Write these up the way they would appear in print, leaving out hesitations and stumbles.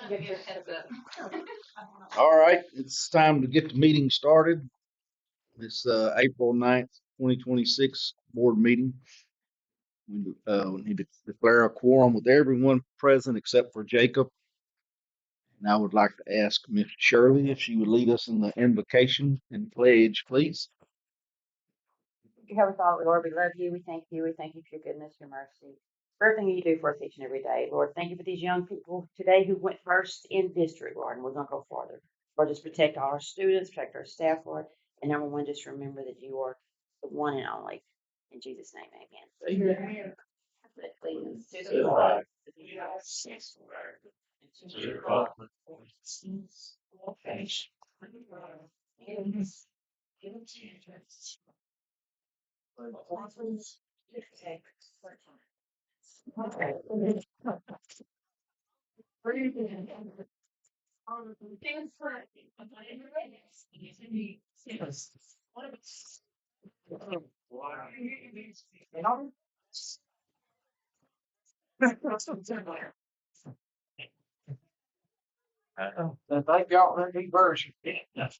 give you a heads up. All right, it's time to get the meeting started. It's April 9th, 2026 board meeting. We need to declare a quorum with everyone present except for Jacob. And I would like to ask Miss Shirley if she would lead us in the invocation and pledge, please. Heavenly Father, Lord, we love you. We thank you. We thank you for your goodness, your mercy, for everything you do for us each and every day. Lord, thank you for these young people today who went first in district, Lord, and we're going to go farther. Lord, just protect all our students, protect our staff, Lord. And number one, just remember that you are the one and only. In Jesus' name, amen. Amen. Please, to the Lord. To the Lord. Thank y'all for the version. Let's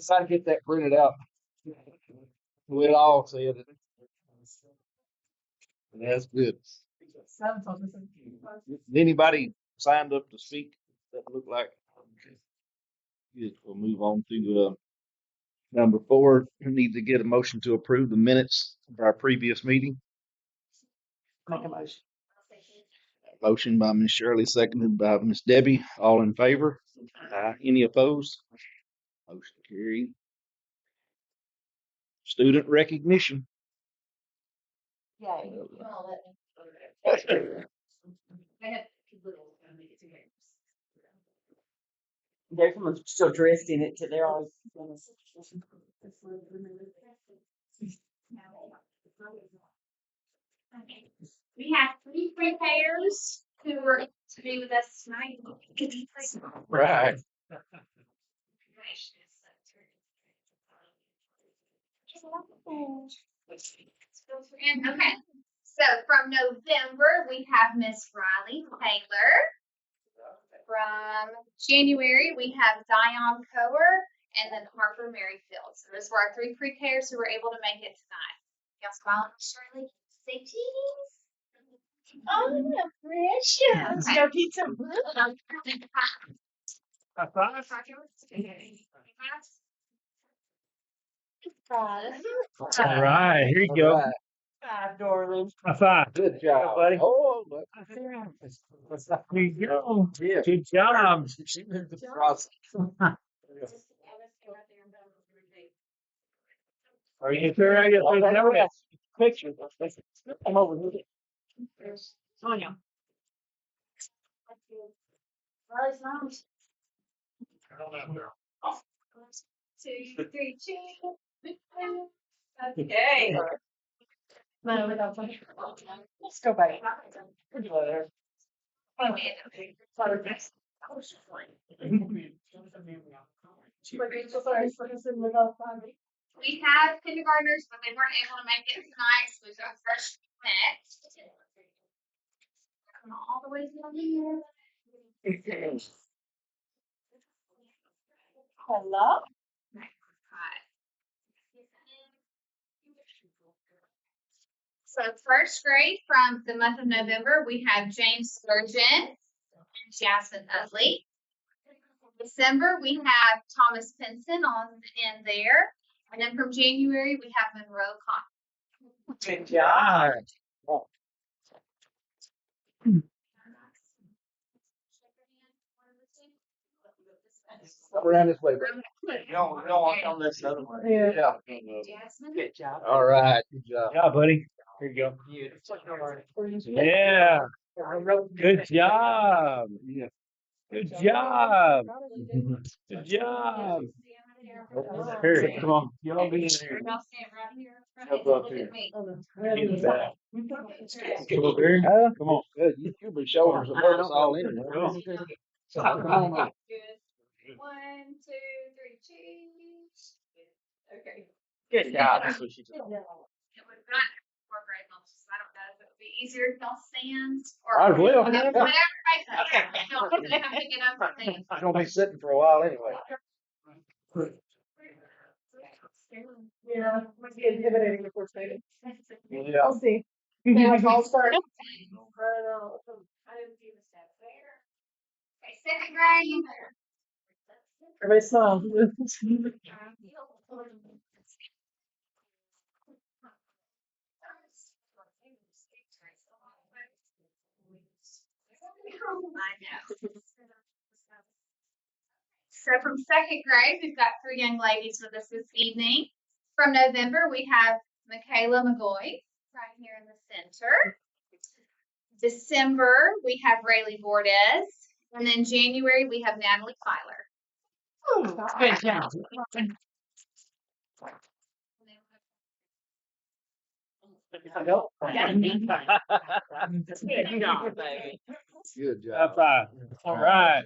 try to get that printed out. We'll all see it. That's good. Anybody signed up to speak? That look like. Good. We'll move on to number 4. We need to get a motion to approve the minutes of our previous meeting. Make a motion. Motion by Ms. Shirley, seconded by Ms. Debbie. All in favor? Any opposed? Motion carried. Student recognition. Yay. There's someone still dressed in it. They're all. We have 3 payers who were to be with us tonight. Right. Okay, so from November we have Miss Riley Taylor. From January we have Dion Coer and then Harper Merrifield. So those were our 3 pre-Kers who were able to make it tonight. Y'all smile at Shirley. Say cheese. Oh, precious. Go get some. All right, here you go. Hi, darling. High five. Good job, buddy. Oh, Here you go. yeah. Good job. She moved the process. Are you sure I got those numbers? Picture. I'm over here. Sonia. Riley's mom. 2, 3, cheese. Okay. Let's go back. We have kindergartners, but they weren't able to make it tonight, so we've got first next. Come all the way down here. Hello. So first grade from the month of November, we have James Sturgeon and Jasmine Utley. December, we have Thomas Pinson on in there. And then from January, we have Monroe Cotton. Good job. Around this way, bro. No, on this other one. Yeah. Jasmine. Good job. All right. Good job. Yeah, buddy. Here you go. Yeah. Good job. Yeah. Good job. Good job. Here, come on. Y'all be in here. Y'all stand right here. Help up Look here. at me. Get in the back. Come over here. Come on. Good. You be shoulders and hurt us all in. Go. Good. 1, 2, 3, cheese. Okay. Good job. That's what she did. It would not 4 grade levels. I don't know if it would be easier if y'all stand? Might as well. Whatever makes sense. Y'all don't have to get up and think. I'm gonna be sitting for a while anyway. Yeah, must be intimidating before starting. Yeah. I'll see. They like all start. Okay, second grade. Everybody smile. So from second grade, we've got 3 young ladies with us this evening. From November, we have Michaela McGoy right here in the center. December, we have Rayleigh Bordes. And then January, we have Natalie Filer. Good job. Good job, baby. Good High job. five. All right.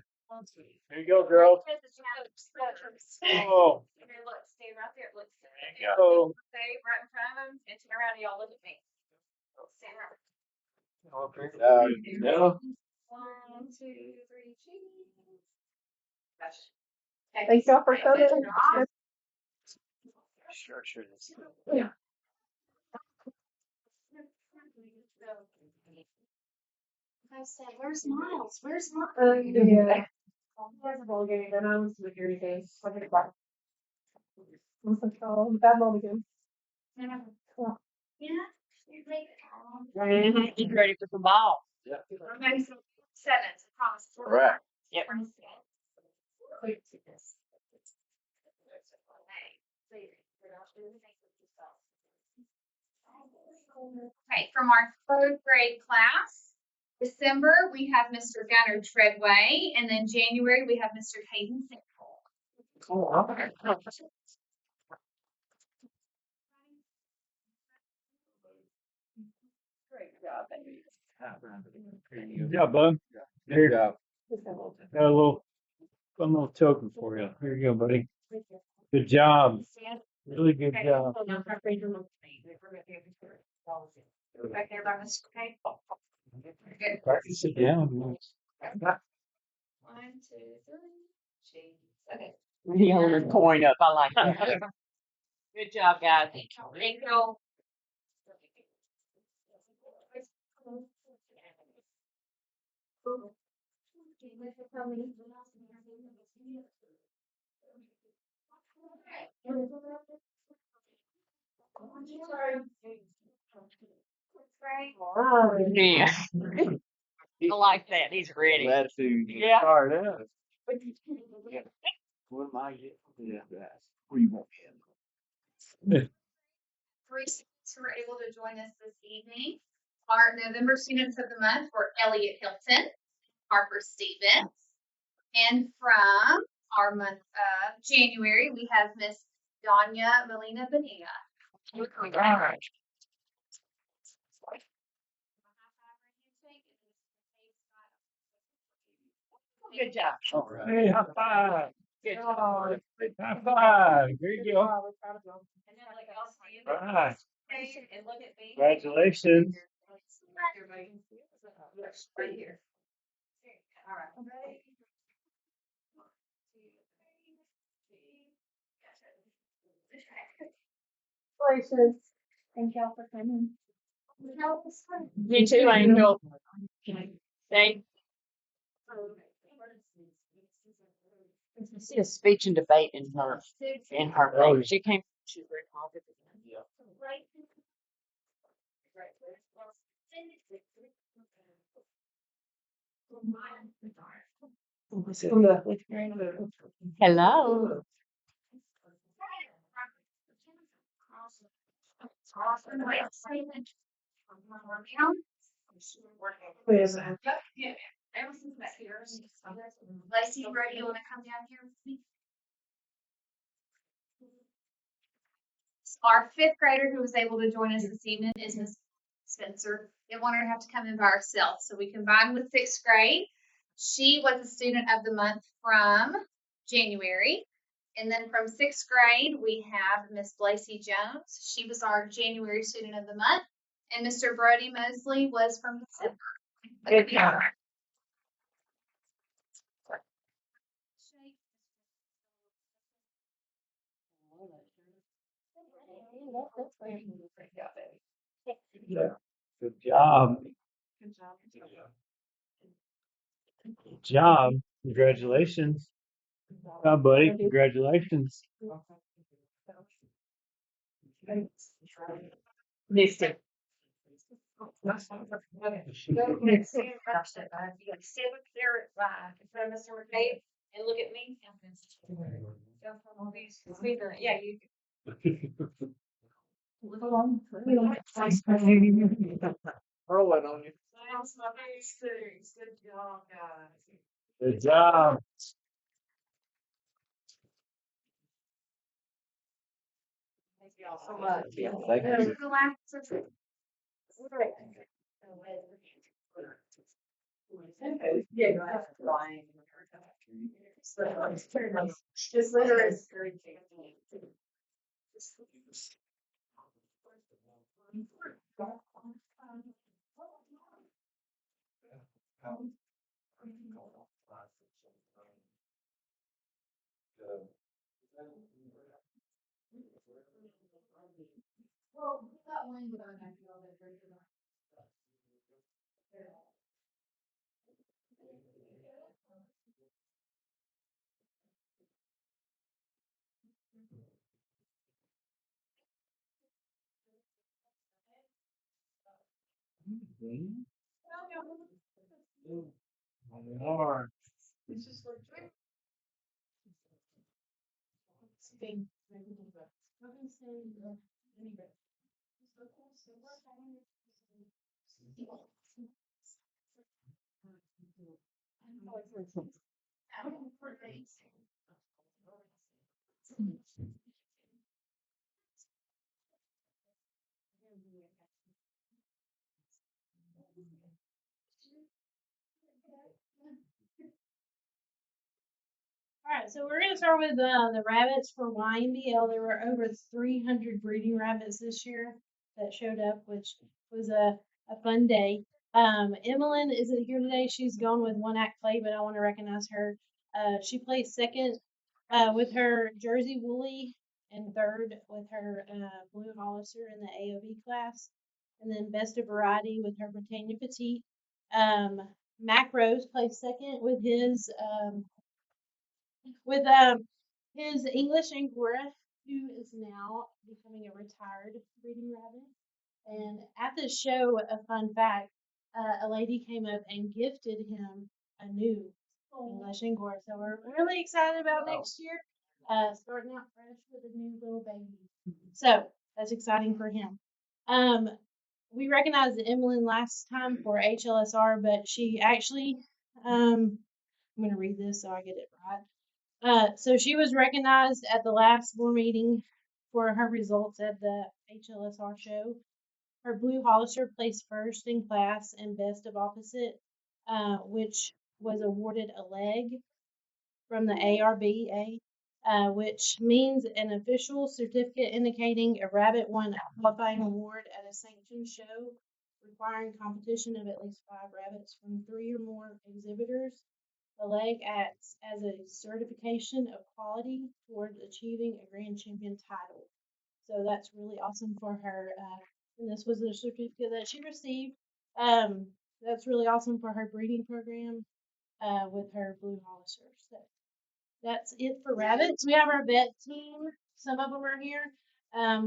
Here you go, girls. Oh, Here, look, stay right there. Look, there you go. stay right in front of them and turn around and y'all look at me. Stay right. Yeah. 1, 2, 3, cheese. Thanks y'all for coming. Sure. I said, where's Miles? Where's Miles? Yeah. There's a ball game, and I was the security game. I think about. Bad mom again. Yeah. You're late. He's ready for the ball. Okay, so 7s, I promise. All right. Yep. Okay, from our 3rd grade class, December, we have Mr. Gunnar Treadway, and then January, we have Mr. Hayden Sickle. Great job, baby. Good job, bud. Good job. Got a little token for you. Here you go, buddy. Good job. Really good job. Back there by Mr. Hay. Good. Practice it down. 1, 2, 3, cheese. Okay. He held his coin up. I like that. Good job, guys. Thank you. Yeah. I like that. He's ready. Latitude. Yeah. Start out. What am I getting? Yeah. Where you want me 3 students who were able to join us this evening. Our November students of the month were Elliot Hilton, Harper Stevens, and from our month of January, we have Miss Danya Melina Bonilla. Good job. All right. Hey, high five. Good job. High five. There you go. And then like I'll stand All up right. and look at me. Congratulations. Right here. All right. Congratulations. Thank y'all for coming. You too, Angel. Thank. See a speech and debate in her thing. She came. She's very positive. Yeah. Hello. Lacey, Brady, you want to come down here with me? Our 5th grader who was able to join us this evening is Miss Spencer. Didn't want her to have to come in by herself, so we combined with 6th grade. She was a student of the month from January. And then from 6th grade, we have Miss Lacey Jones. She was our January student of the month. And Mr. Brody Mosley was from December. Good job. Good job. Good job. Good job. Congratulations. Good job, buddy. Congratulations. Missed it. Mr. McCabe, and look at me. Yeah, you. Rolling on you. Good job, guys. Good job. Thank you all so much. Yeah, thank you. Yeah, go ahead. Flying. Just literally. Well, we got one, but I'm happy all that great enough. More. It's just like. All right, so we're gonna start with the rabbits for YMBL. There were over 300 breeding rabbits this year that showed up, which was a fun day. Emmeline isn't here today. She's gone with One Act Play, but I want to recognize her. She placed second with her Jersey Woolly and third with her Blue Hollister in the AOB class. And then Best of Variety with her Britannia Petite. Mac Rose placed second with his English Angora, who is now becoming a retired breeding rabbit. And at the show, a fun fact, a lady came up and gifted him a new English Angora. So we're really excited about next year, starting out fresh with a new little baby. So that's exciting for him. We recognized Emmeline last time for HLSR, but she actually, I'm going to read this so I get it right. So she was recognized at the last board meeting for her results at the HLSR show. Her Blue Hollister placed first in class and best of opposite, which was awarded a leg from the ARBA, which means an official certificate indicating a rabbit won a qualifying award at a sanctioned show requiring competition of at least 5 rabbits from 3 or more exhibitors. The leg acts as a certification of quality towards achieving a grand champion title. So that's really awesome for her. And this was the certificate that she received. That's really awesome for her breeding program with her Blue Hollister. So that's it for rabbits. We have our vet team. Some of them are here.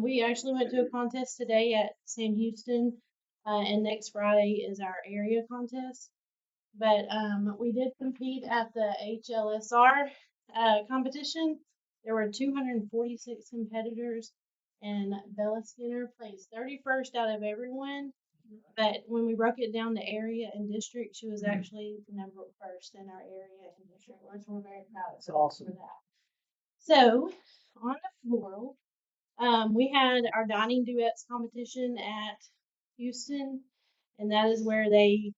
We actually went to a contest today at Sam Houston, and next Friday is our area contest. But we did compete at the HLSR competition. There were 246 competitors, and Bella Skinner placed 31st out of everyone. But when we broke it down to area and district, she was actually number first in our area and district, which we're very proud of. Awesome. For that. So on the floral, we had our dining duets competition at Houston, and that is where they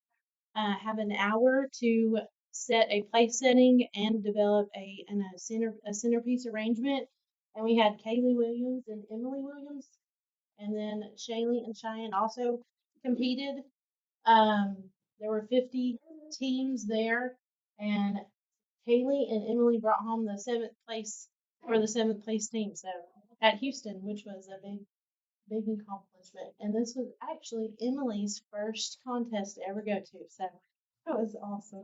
have an hour to set a place setting and develop a centerpiece arrangement. And we had Kaylee Williams and Emily Williams, and then Shaylee and Cheyenne also competed. There were 50 teams there, and Haley and Emily brought home the 7th place for the 7th place team. So at Houston, which was a big accomplishment. And this was actually Emily's first contest to ever go to. So that was awesome.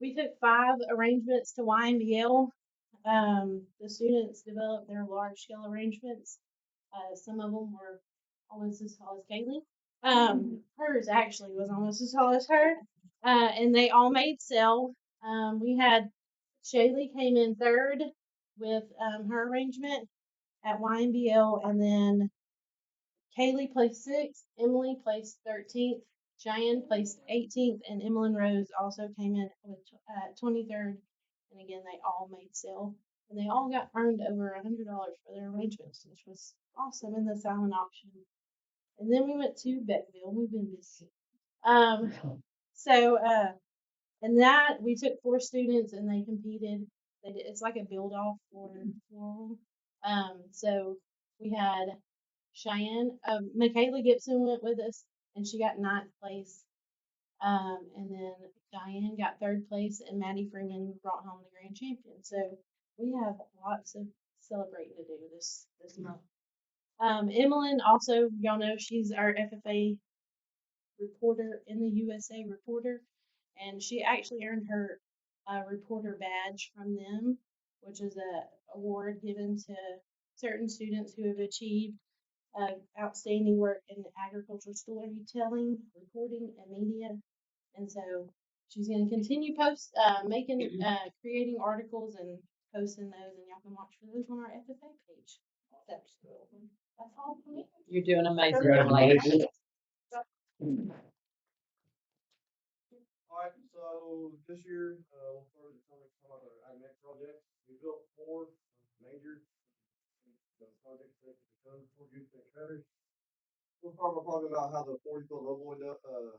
We took 5 arrangements to YMBL. The students developed their large scale arrangements. Some of them were almost as tall as Kaylee. Hers actually was almost as tall as her. And they all made sale. We had Shaylee came in 3rd with her arrangement at YMBL, and then Kaylee placed 6th, Emily placed 13th, Cheyenne placed 18th, and Emily Rose also came in with 23rd. And again, they all made sale, and they all got earned over $100 for their arrangements, which was awesome in the silent auction. And then we went to Beckville. We've been busy. And that we took 4 students and they competed. It's like a build off for them. So we had Cheyenne, Michaela Gibson went with us, and she got 9th place. And then Diane got 3rd place, and Maddie Freeman brought home the grand champion. So we have lots of celebrating to do this month. Emmeline also, y'all know she's our FFA reporter in the USA reporter, and she actually earned her reporter badge from them, which is a award given to certain students who have achieved outstanding work in agricultural storytelling, reporting, and media. And so she's going to continue creating articles and posting those, and y'all can watch for those on our FFA page. That's all for me. You're doing amazing, Emily. Alright, so this year, we'll start with something called our AgNet project. We built 4 major projects that become 4 youth and trailers. We'll start by talking about how the 40-foot low boy,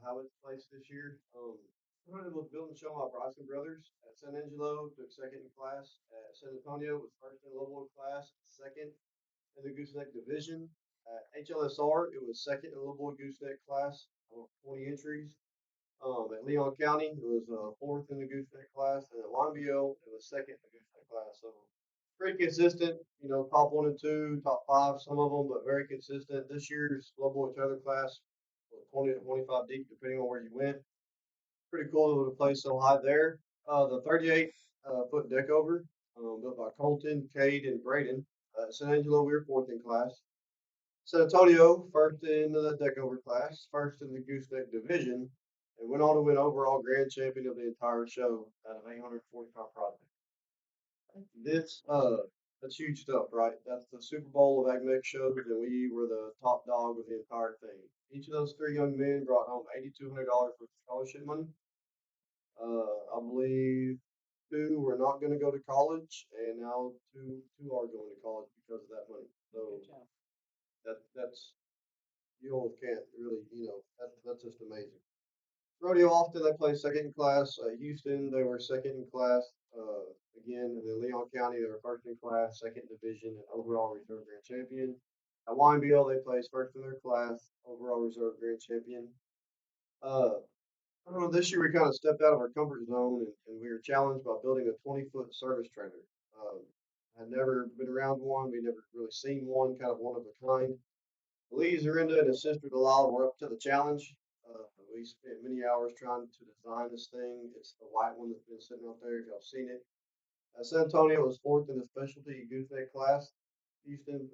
how it's placed this year. It was built and shown by Bryson Brothers at San Angelo, took 2nd in class. At San Antonio was 1st in the low boy class, 2nd in the gooseneck division. At HLSR, it was 2nd in the low boy gooseneck class, 20 entries. At Leon County, it was 4th in the gooseneck class, and at YMBL, it was 2nd in the gooseneck class. So pretty consistent, top 1 and 2, top 5, some of them, but very consistent. This year's low boy trailer class was 20 to 25 deep, depending on where you went. Pretty cool to play so high there. The 38-foot deck over, built by Colton, Cade, and Braden. At San Angelo, we were 4th in class. San Antonio, 1st in the deck over class, 1st in the gooseneck division, and went on to win overall grand champion of the entire show out of 845 projects. That's huge stuff, right? That's the Super Bowl of AgMech shows, and we were the top dog with the entire thing. Each of those 3 young men brought home $8,200 worth of scholarship money. I believe 2 were not going to go to college, and now two are going to college because of that money. So that's you almost can't really, that's just amazing. Rodeo Austin, they played 2nd in class. Houston, they were 2nd in class. Again, in the Leon County, they were 1st in class, 2nd division, and overall reserve grand champion. At YMBL, they placed 1st in their class, overall reserve grand champion. I don't know, this year we kind of stepped out of our comfort zone, and we were challenged by building a 20-foot service trailer. I'd never been around one. We'd never really seen one, kind of one of a kind. Lee Zorinda and his sister Delilah were up to the challenge. We spent many hours trying to design this thing. It's the white one that's been sitting out there, if y'all seen it. San Antonio was 4th in the specialty gooseneck class. Houston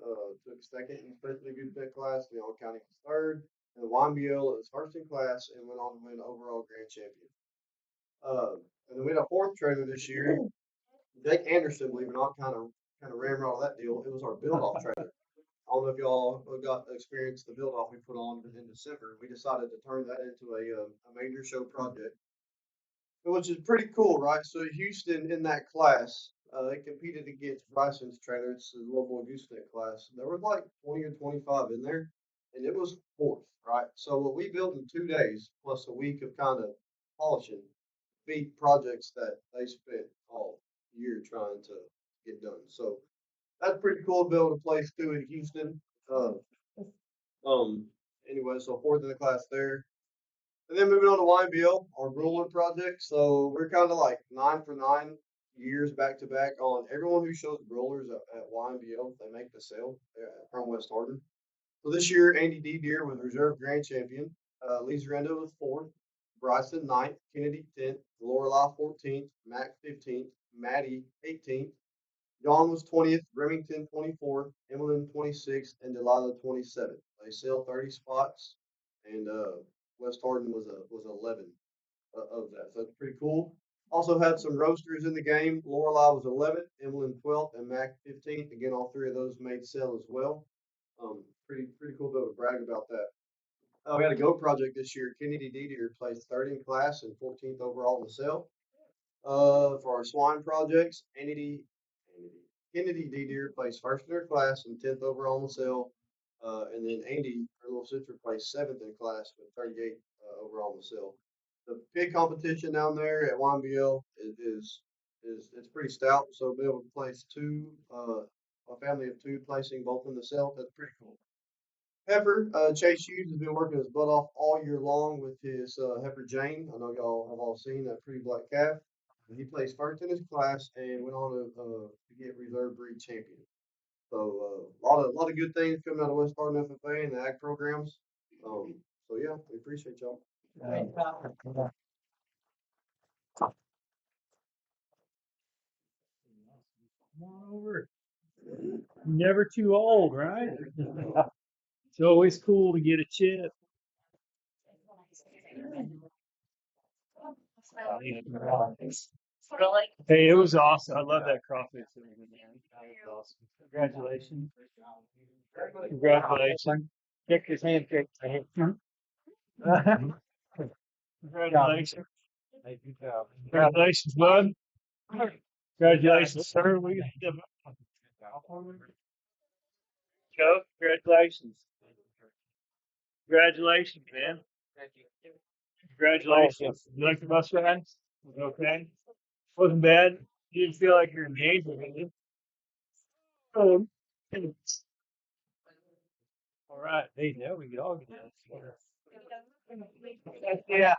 took 2nd in the specialty gooseneck class. Leon County was 3rd. And the YMBL was 1st in class and went on to win overall grand champion. And then we had a 4th trailer this year. Jake Anderson, believe it or not, kind of ramrodded that deal. It was our build-off trailer. I don't know if y'all got to experience the build-off we put on in December. We decided to turn that into a major show project, which is pretty cool, right? So Houston in that class, they competed against Bryson's trailer. It's the low boy gooseneck class. There was like 20 or 25 in there, and it was 4th, right? So what we built in 2 days, plus a week of kind of polishing, beat projects that they spent all year trying to get done. So that's pretty cool to be able to place 2 in Houston. anyway, so fourth in the class there. And then moving on to YMBL, our ruler project. So we're kind of like 9 for 9 years back to back on everyone who shows rulers at YMBL. They make the sale from West Hardin. So this year, Andy D. Deere was reserve grand champion. Lee Zarenda was 4th, Bryson 9th, Kennedy 10th, Lorelei 14th, Mac 15th, Maddie 18th, John was 20th, Remington 24th, Emmeline 26th, and Delilah 27th. They sell 30 spots, and West Hardin was 11 of that. So that's pretty cool. Also had some roasters in the game. Lorelei was 11th, Emmeline 12th, and Mac 15th. Again, all three of those made sale as well. Pretty cool to be able to brag about that. We had a GO project this year. Kennedy D. Deere placed 3rd in class and 14th overall in the sale. For our swine projects, Kennedy D. Deere placed 1st in her class and 10th overall in the sale. And then Andy, her little sister, placed 7th in class with 38th overall in the sale. The pig competition down there at YMBL is it's pretty stout. So be able to place a family of 2 placing both in the sale. That's pretty cool. Heifer, Chase Hughes has been working his butt off all year long with his heifer Jane. I know y'all have all seen that pretty black calf. He placed 1st in his class and went on to get reserve breed champion. So a lot of good things coming out of West Hardin FFA and the ag programs. So yeah, we appreciate y'all. Come on over. Never too old, right? It's always cool to get a chip. Hey, it was awesome. I love that crawfish. That was awesome. Congratulations. Congratulations. Check his handshake. Congratulations. Congratulations, bud. Congratulations, sir. We got Joe, congratulations. Congratulations, man. Congratulations. You like the bus ride? Was it okay? Wasn't bad. You didn't feel like you're engaged with it. Oh. All right. Hey, now we can all get that. Yeah.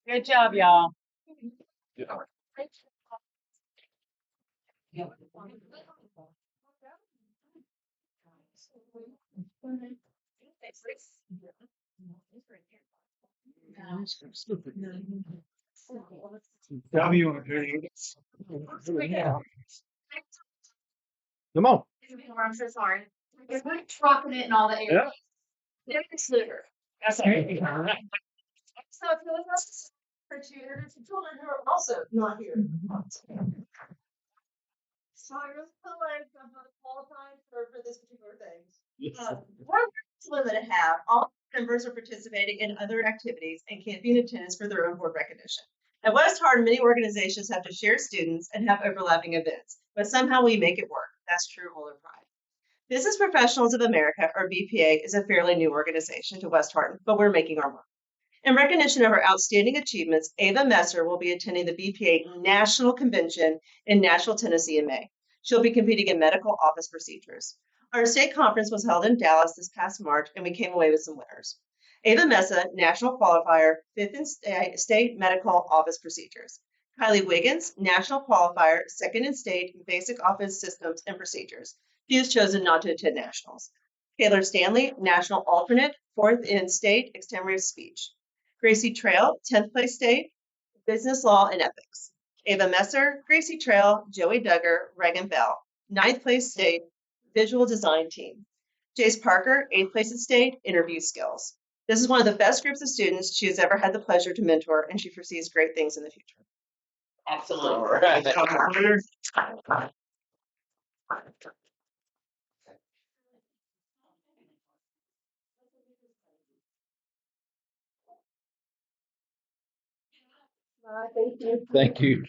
Good job, y'all. Tell me you want to do it. Come on. I'm so sorry. It's like dropping it in all the air. Yeah. It's litter. That's okay. So if you look up for tutors and children who are also not here. So I really feel like I'm not qualified for this particular thing. What limit to have, all members are participating in other activities and can't be in attendance for their own board recognition. At West Hardin, many organizations have to share students and have overlapping events, but somehow we make it work. That's true Oler pride. Business Professionals of America, or BPA, is a fairly new organization to West Hardin, but we're making our mark. In recognition of her outstanding achievements, Ava Messer will be attending the BPA National Convention in Nashville, Tennessee in May. She'll be competing in medical office procedures. Our state conference was held in Dallas this past March, and we came away with some winners. Ava Mesa, National Qualifier, 5th in State Medical Office Procedures. Kylie Wiggins, National Qualifier, 2nd in State Basic Office Systems and Procedures. She has chosen not to attend nationals. Taylor Stanley, National Alternate, 4th in State Extemporaneous Speech. Gracie Trail, 10th place state, business law and ethics. Ava Messer, Gracie Trail, Joey Duggar, Reagan Bell, 9th place state, visual design team. Jace Parker, 8th place in state, interview skills. This is one of the best groups of students she has ever had the pleasure to mentor, and she foresees great things in the future. Absolutely. Thank you. Thank you.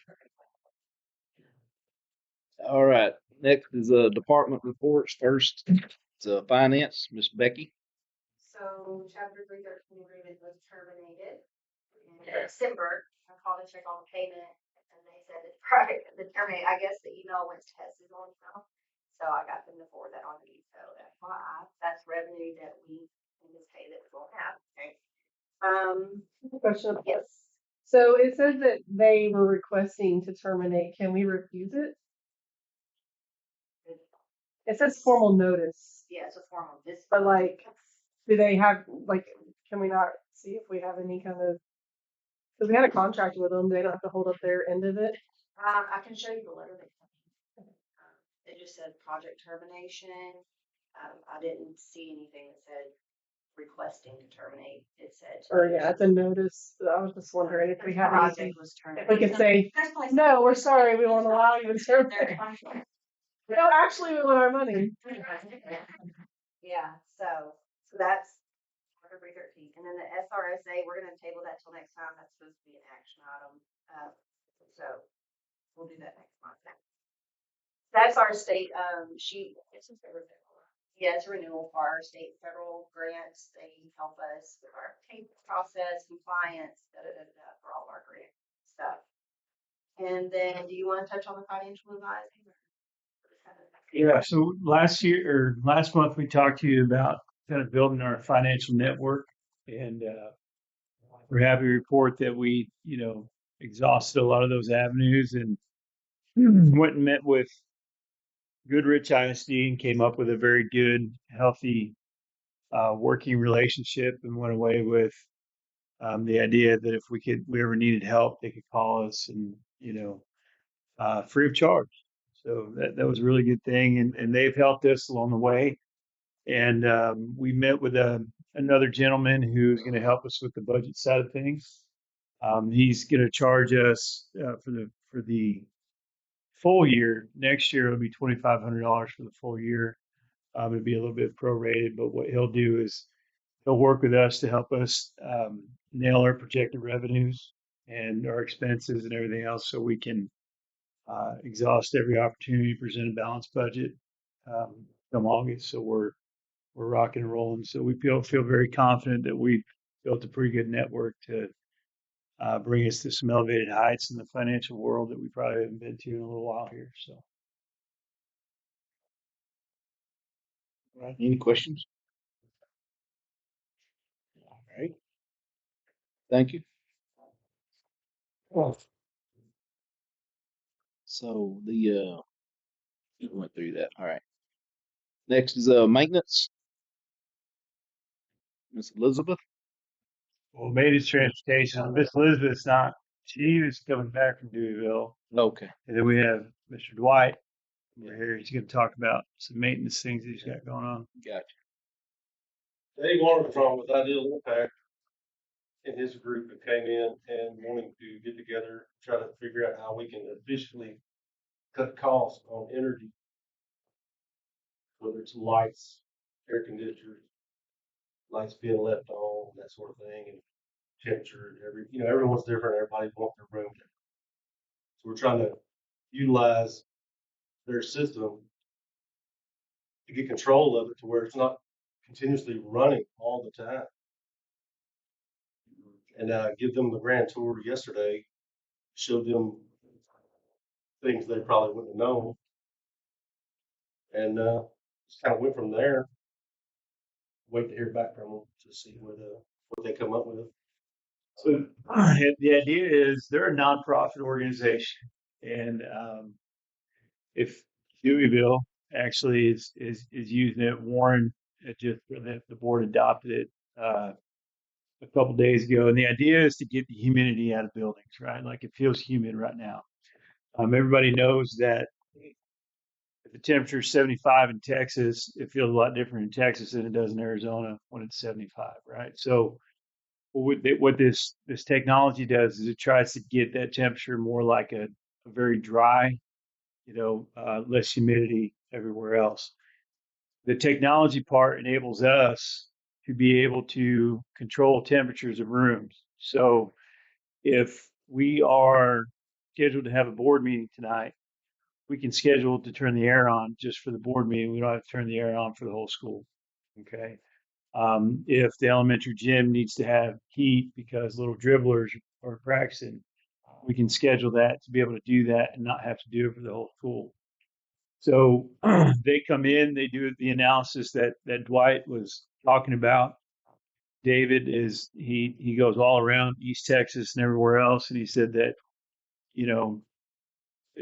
All right, next is department reports. First, it's finance, Miss Becky. So chapter 313 agreement was terminated in December. I called to check on the payment and they said it's probably the terminate. I guess the email went to Tessa's on email. So I got them to forward that on to you. So FYI, that's revenue that we anticipated that we won't have. Okay. Question. Yes. So it says that they were requesting to terminate. Can we refuse it? It says formal notice, Yeah, it's a form of this. but like, do they have, like, can we not see if we have any kind of, because we had a contract with them, they don't have to hold up their end of it. I can show you the letter they sent me. It just said project termination. I didn't see anything that said requesting to terminate. It said. Or yeah, it's a notice. I was just wondering if we have anything. Project was If we terminated. could say, no, we're sorry, we won't allow you to terminate. No, actually, we want our money. Yeah, so that's chapter 313. And then the SRSA, we're gonna table that till next time. That's supposed to be an action item. So we'll do that next month. That's our state, sheet. Yeah, it's a renewal for our state and federal grants. They help us with our payment process, compliance, for all of our grant stuff. And then, do you want to touch on the financial advising? Yeah. So last month we talked to you about kind of building our financial network, and we're happy to report that we, exhausted a lot of those avenues and went and met with Goodrich ISD and came up with a very good, healthy working relationship, and went away with the idea that if we ever needed help, they could call us, and free of charge. So that was a really good thing, and they've helped us along the way. And we met with another gentleman who's going to help us with the budget side of things. He's going to charge us for the full year. Next year it'll be $2,500 for the full year. It'll be a little bit prorated, but what he'll do is he'll work with us to help us nail our projected revenues and our expenses and everything else, so we can exhaust every opportunity to present a balanced budget come August. So we're rocking and rolling. So we feel very confident that we've built a pretty good network to bring us to some elevated heights in the financial world that we probably haven't been to in a little while here. So. All right, any questions? All right. Thank you. So we went through that. All right. Next is maintenance. Miss Elizabeth. Well, maintenance transportation. Miss Elizabeth's not. She was coming back from Deweyville, Okay. and then we have Mr. Dwight over here. He's going to talk about some maintenance things he's got going on. Gotcha. Dave Armstrong with Ideal Impact and his group that came in and wanting to get together, try to figure out how we can efficiently cut costs on energy, whether it's lights, air conditioners, lights being left on, that sort of thing, and temperature. Everyone's different. Everybody wants their room different. So we're trying to utilize their system to get control of it to where it's not continuously running all the time. And give them the grand tour yesterday, showed them things they probably wouldn't have known. And just kind of went from there. Wait to hear back from them to see what they come up with. So the idea is they're a nonprofit organization, and if Deweyville actually is using it, Warren the board adopted it a couple days ago, and the idea is to get the humidity out of buildings, right? Like, it feels humid right now. Everybody knows that if the temperature is 75 in Texas, it feels a lot different in Texas than it does in Arizona when it's 75, right? So what this technology does is it tries to get that temperature more like a very dry, less humidity everywhere else. The technology part enables us to be able to control temperatures of rooms. So if we are scheduled to have a board meeting tonight, we can schedule to turn the air on just for the board meeting. We don't have to turn the air on for the whole school. Okay. If the elementary gym needs to have heat because little dribblers are practicing, we can schedule that to be able to do that and not have to do it for the whole school. So they come in, they do the analysis that Dwight was talking about. David he goes all around East Texas and everywhere else, and he said that, you know,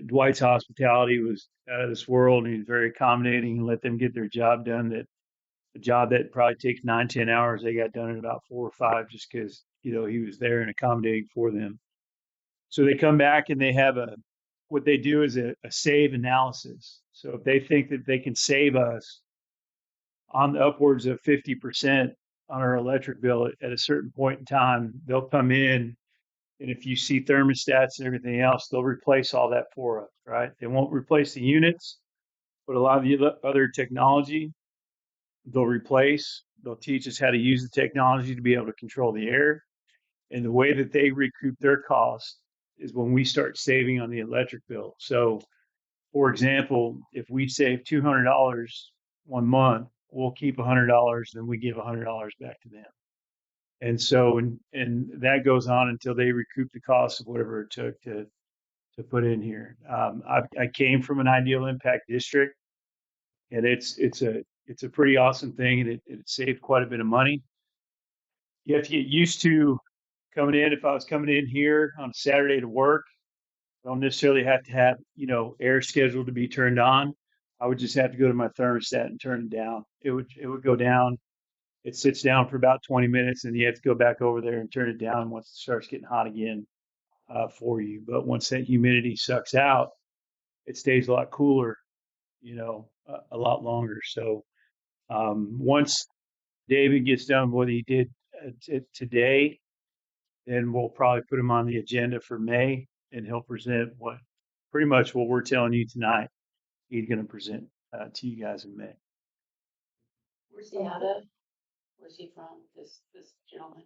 Dwight's hospitality was out of this world, and he's very accommodating and let them get their job done. That a job that probably takes 9-10 hours, they got done in about 4 or 5, just because, you know, he was there and accommodating for them. So they come back and they have what they do is a save analysis. So if they think that they can save us on the upwards of 50% on our electric bill at a certain point in time, they'll come in. And if you see thermostats and everything else, they'll replace all that for us, right? They won't replace the units, but a lot of the other technology they'll replace. They'll teach us how to use the technology to be able to control the air. And the way that they recoup their costs is when we start saving on the electric bill. So, for example, if we save $200 one month, we'll keep $100 and we give $100 back to them. And so, and that goes on until they recoup the cost of whatever it took to put in here. I came from an ideal impact district, and it's a pretty awesome thing, and it saved quite a bit of money. You have to get used to coming in. If I was coming in here on a Saturday to work, I don't necessarily have to have, you know, air scheduled to be turned on. I would just have to go to my thermostat and turn it down. It would go down. It sits down for about 20 minutes, and you have to go back over there and turn it down once it starts getting hot again for you. But once that humidity sucks out, it stays a lot cooler, you know, a lot longer. So once David gets done with what he did today, then we'll probably put him on the agenda for May, and he'll present pretty much what we're telling you tonight. He's going to present to you guys in May. Where's he out of? Where's he from? This gentleman.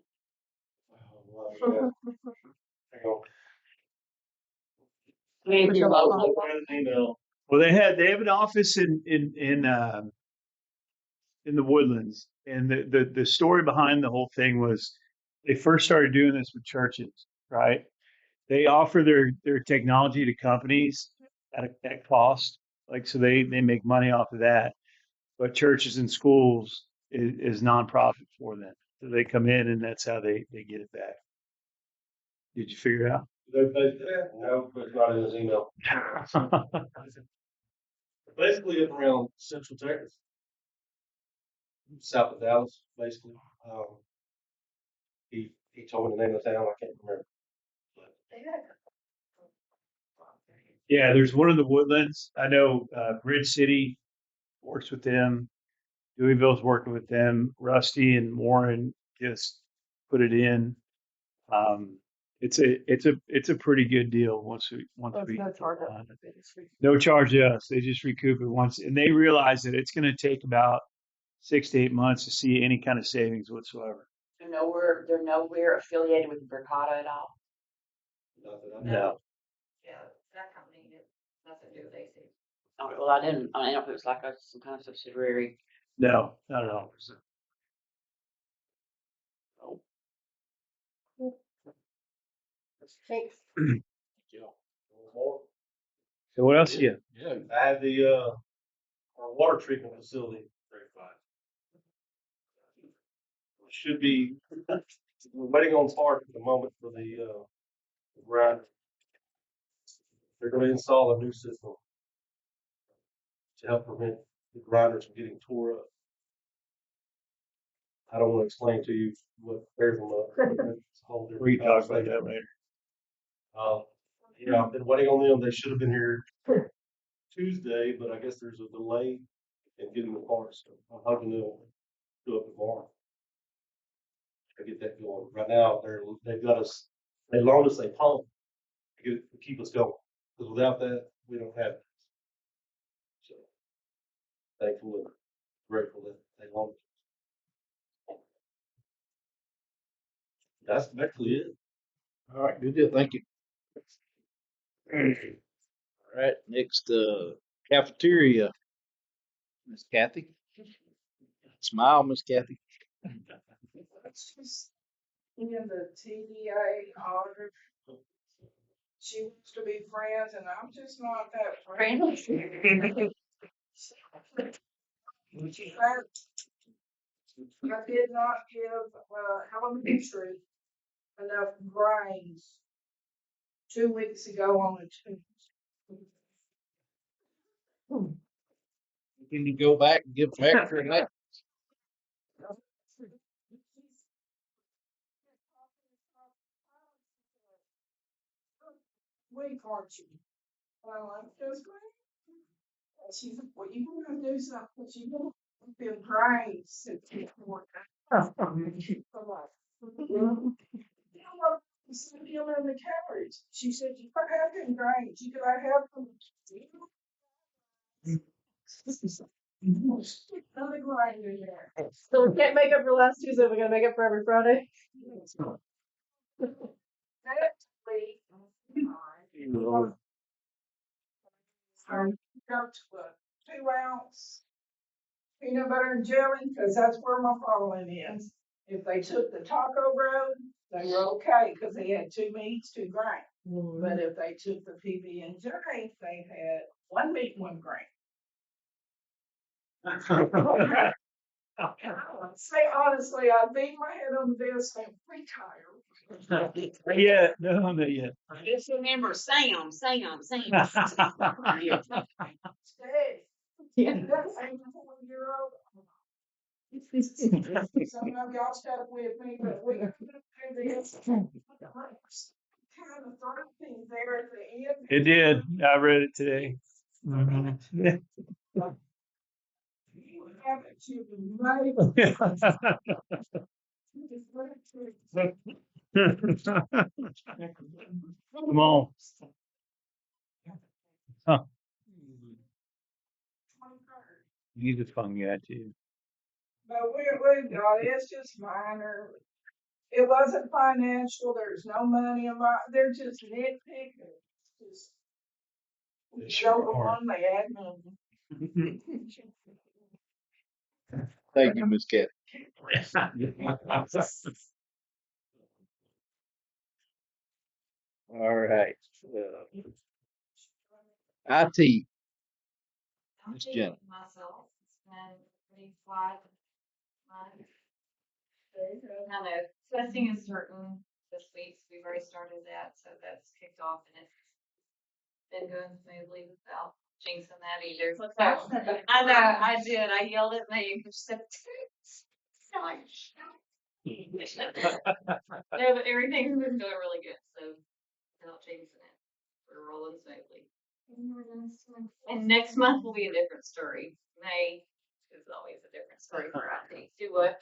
Hang on. I mean, if you're I'll local. find an email. Well, they have an office in the Woodlands, and the story behind the whole thing was they first started doing this with churches, right? They offer their technology to companies at cost, like, so they make money off of that, but churches and schools is nonprofit for them. So they come in, and that's how they get it back. Did you figure it out? They paid that? No, but it's not in his email. Basically up around Central Texas, south of Dallas, basically. He told me the name of the town. I can't remember. Yeah, there's one in the Woodlands. I know Bridge City works with them. Deweyville's working with them. Rusty and Warren just put it in. It's a pretty good deal once we No charge up. no charge to us. They just recoup it once, and they realize that it's going to take about 6 to 8 months to see any kind of savings whatsoever. They're nowhere affiliated with Bricata at all. Not that I know. No. Yeah, that company did nothing to do with AC. Oh, well, I didn't know if it was like some kind of subsidiary. No, not at all. Thanks. More. So what else you got? Yeah, I had our water treatment facility verified. Should be, we're waiting on part at the moment for the grinder. They're going to install a new system to help prevent the grinders from getting tore up. I don't want to explain to you what bears them up. It's a whole different We can talk about conversation. that later. Yeah, I've been waiting on them. They should have been here Tuesday, but I guess there's a delay in getting the parts. So I'm hoping they'll do it tomorrow. I get that going. Right now, they've got us. They loaned us a pump to keep us going. Because without that, we don't have it. So thankful and grateful that they loaned it. That's basically it. All right, good deal. Thank you. All right, next, cafeteria. Miss Kathy. Smile, Miss Kathy. She's in the TDA auditor. She wants to be friends, and I'm just not that friend. I did not give elementary enough grains 2 weeks ago on the Tuesday. Can you go back and give Hector a next? Week, aren't you? Well, I'm just great. She said, well, you gonna do something, you gonna feel great. Said, "Yeah, more time." I'm like, "Send him in the carriage." She said, you could have them grains, you could have them. Another grind in there. So we can't make up for last Tuesday, we're gonna make up for every Friday. Next week. Go to a 2 ounce peanut butter and jelly, cause that's where my following is. If they took the taco road, they were okay, cause they had 2 meats, 2 grains. But if they took the PB and J, they had 1 meat, 1 grain. Say honestly, I beat my head on the desk and retired. Yeah, no, not yet. Just remember, Sam. Stay. That's 84-year-old. Some of y'all stuck with me, but we have to do this. Kind of thing there at the end. It did. I read it today. Mhm. Yeah. You haven't, you've been made. Come on. Huh. He's a fun guy too. But we got it. It's just minor. It wasn't financial. There's no money about. They're just nitpicking. Just show the one they admin. Thank you, Miss Kathy. All right. IT. Miss Jenna. Myself, it's been pretty flat. Kind of testing is certain this week. So we've already started that, so that's kicked off and it's been going smoothly without jinxing that either. So, I know I did. I yelled at Megan because she said, no, but everything's been going really good. So without jinxing it, we're rolling smoothly. And next month will be a different story. May is always a different story for IT. Do what?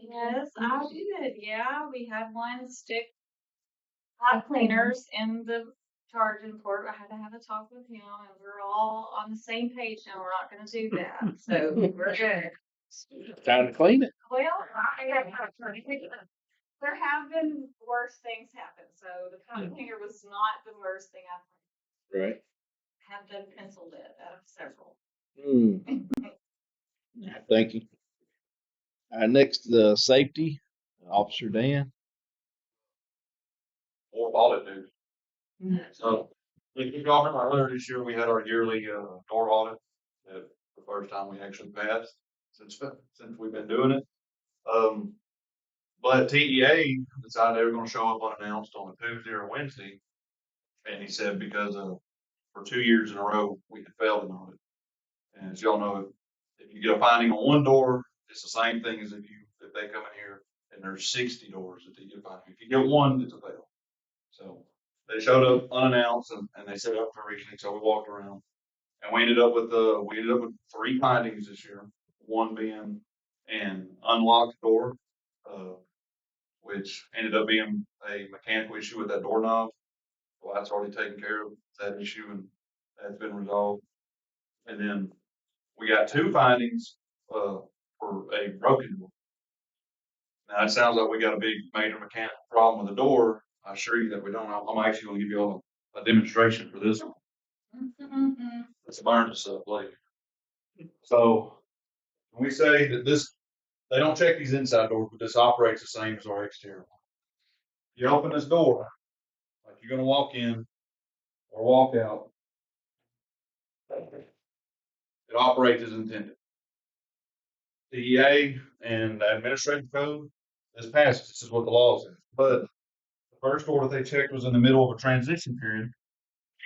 Yes, I did. Yeah, we had one stick hot cleaners in the charging port. I had to have a talk with him, and we're all on the same page now. We're not going to do that. So we're good. Time to clean it. Well, there have been worse things happen. So the hot cleaner was not the worst thing I've Right. have done penciled it out of several. Thank you. Next, safety, Officer Dan. More audit duty. So, if you all remember earlier this year, we had our yearly door audit. The first time we actually passed since we've been doing it. But TEA decided they were going to show up unannounced on a Tuesday or Wednesday, and he said because for 2 years in a row we had failed an audit. And as y'all know, if you get a finding on one door, it's the same thing as if they come in here and there's 60 doors that they get a finding. If you get one, it's a fail. So they showed up unannounced and they set up for reasoning. So we walked around and we ended up with 3 findings this year. One being an unlocked door, which ended up being a mechanical issue with that doorknob. Well, that's already taken care of that issue and that's been resolved. And then we got 2 findings for a broken door. Now it sounds like we got a big major mechanical problem with the door, I assure you that we don't. I'm actually gonna give you all a demonstration for this one. Let's burn this up later. So when we say that this, they don't check these inside doors, but this operates the same as our exterior. You open this door, like you're gonna walk in or walk out. It operates as intended. DEA and the administrative code is passed. This is what the law says. But the first order they checked was in the middle of a transition period.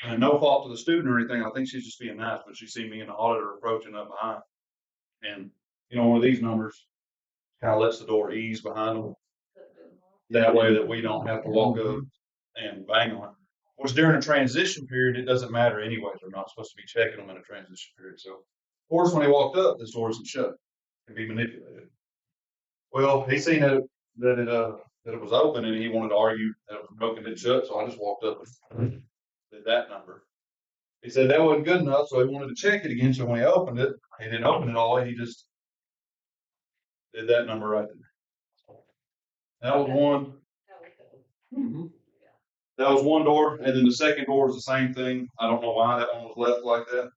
And no fault to the student or anything. I think she's just being nice, but she seen me and the auditor approaching up behind. And, you know, one of these numbers kind of lets the door ease behind them. That way that we don't have to walk up and bang on it. Which during a transition period, it doesn't matter anyway. They're not supposed to be checking them in a transition period. So, of course, when they walked up, this door isn't shut. It can be manipulated. Well, he seen that it was open and he wanted to argue that it was broken and shut. So I just walked up and did that number. He said that wasn't good enough, so he wanted to check it again. So when he opened it, he didn't open it all the way. He just did that number right there. That was one. That was one door, and then the second door was the same thing. I don't know why that one was left like that.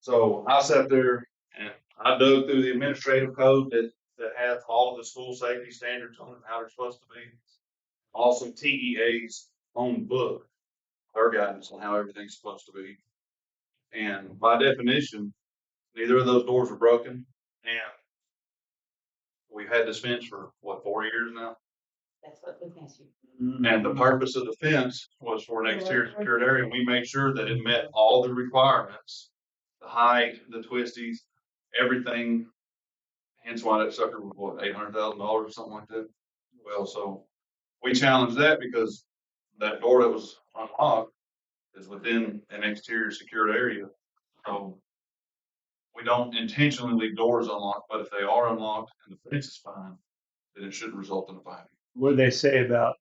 So I sat there and I dug through the administrative code that has all of the school safety standards on it, how they're supposed to be. Also TEA's own book, their guidance on how everything's supposed to be. And by definition, neither of those doors were broken. And we've had this fence for what, 4 years now? That's what we fancy. And the purpose of the fence was for an exterior secured area. And we made sure that it met all the requirements, the height, the twisties, everything. Hence why that sucker was what, $800,000 or something like that. Well, so we challenged that because that door that was unlocked is within an exterior secured area. So we don't intentionally leave doors unlocked, but if they are unlocked and the fence is fine, then it shouldn't result in a finding. What do they say about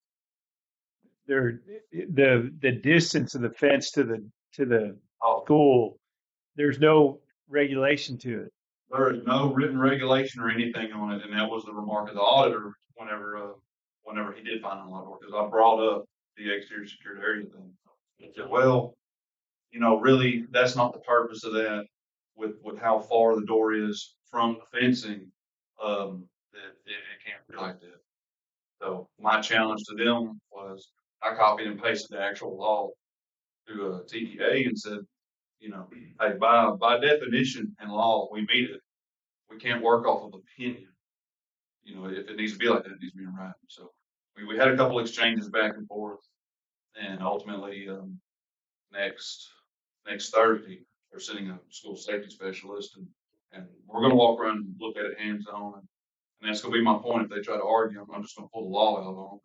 the distance of the fence to the Oh, school? There's no regulation to it. there is no written regulation or anything on it, and that was the remark of the auditor whenever he did find unlocked door, because I brought up the exterior secured area thing. He said, well, you know, really, that's not the purpose of that. With how far the door is from the fencing, that it can't be like that. So my challenge to them was I copied and pasted the actual law to TEA and said, you know, hey, by definition and law, we meet it. We can't work off of opinion. You know, if it needs to be like that, it needs to be in writing. So we had a couple exchanges back and forth, and ultimately next Thursday they're sending a school safety specialist, and we're going to walk around and look at it hands on, and that's going to be my point. If they try to argue, I'm just going to pull the law out on them.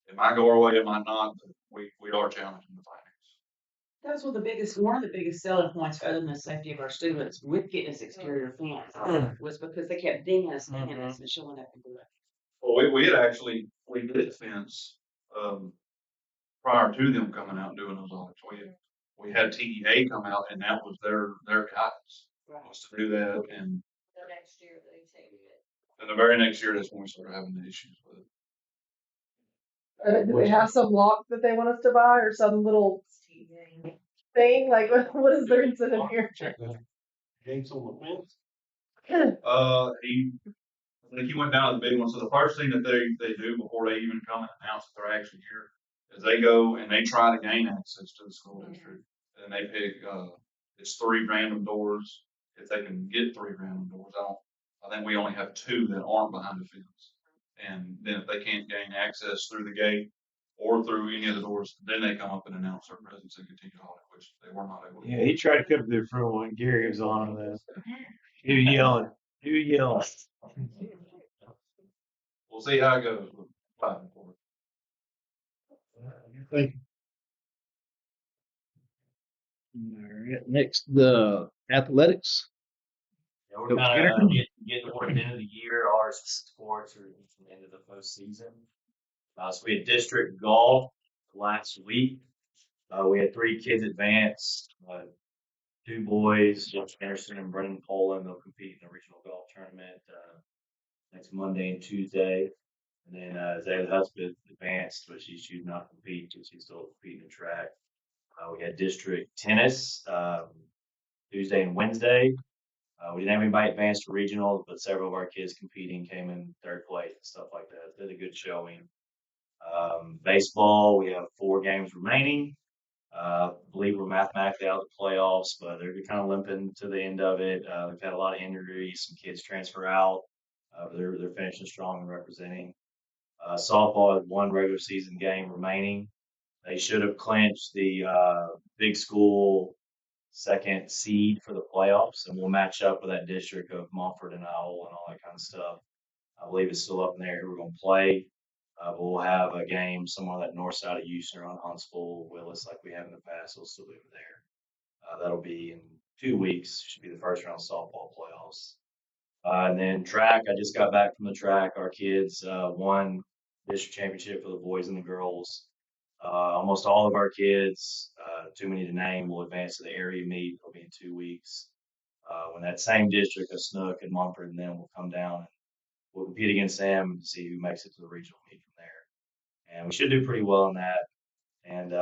It might go our way, it might not, but we are challenging the findings. That was one of the biggest selling points other than the safety of our students with getting this exterior fence was because they kept dinging us and showing up and doing it. Well, we did the fence prior to them coming out and doing those audits. We had TEA come out, and that was their guidance was to do that. And The next year they take it. the very next year, that's when we started having the issues with it. Do they have some lock that they want us to buy or some little thing? Like, what is their incentive here? Check the gates on the fence. I think he went down to the big one. So the first thing that they do before they even come and announce that they're actually here is they go and they try to gain access to the school district. And they pick it's 3 random doors. If they can get 3 random doors, I think we only have 2 that aren't behind the fence. And then if they can't gain access through the gate or through any of the doors, then they come up and announce their presence and continue to audit, which they were not able to. Yeah, he tried to come through for one. Gary was on that. He was yelling. We'll see how it goes. Thank you. All right, next, the athletics. Yeah, we're kind of getting towards the end of the year. Our sports are at the end of the postseason. So we had district golf last week. We had 3 kids advance. 2 boys, Josh Anderson and Brendan Poland. They'll compete in the regional golf tournament next Monday and Tuesday. And then Zayla Husband advanced, but she's choosing not to compete because she's still competing in track. We had district tennis Tuesday and Wednesday. We didn't have anybody advance to regional, but several of our kids competing came in third place and stuff like that. Did a good showing. Baseball, we have 4 games remaining. I believe we're mathematically out of the playoffs, but they're kind of limping to the end of it. They've had a lot of injuries. Some kids transfer out. But they're finishing strong and representing. Softball has 1 regular season game remaining. They should have clinched the big school second seed for the playoffs, and we'll match up with that district of Mumford and Owl and all that kind of stuff. I believe it's still up in there who we're going to play. But we'll have a game somewhere on that north side of Houston on Huntsville, Willis, like we have in the past. We'll still be over there. That'll be in 2 weeks. Should be the first round of softball playoffs. And then track, I just got back from the track. Our kids won district championship for the boys and the girls. Almost all of our kids, too many to name, will advance to the area meet. It'll be in 2 weeks. When that same district of Snook and Mumford and them will come down, and we'll compete against them and see who makes it to the regional meet from there. And we should do pretty well on that. And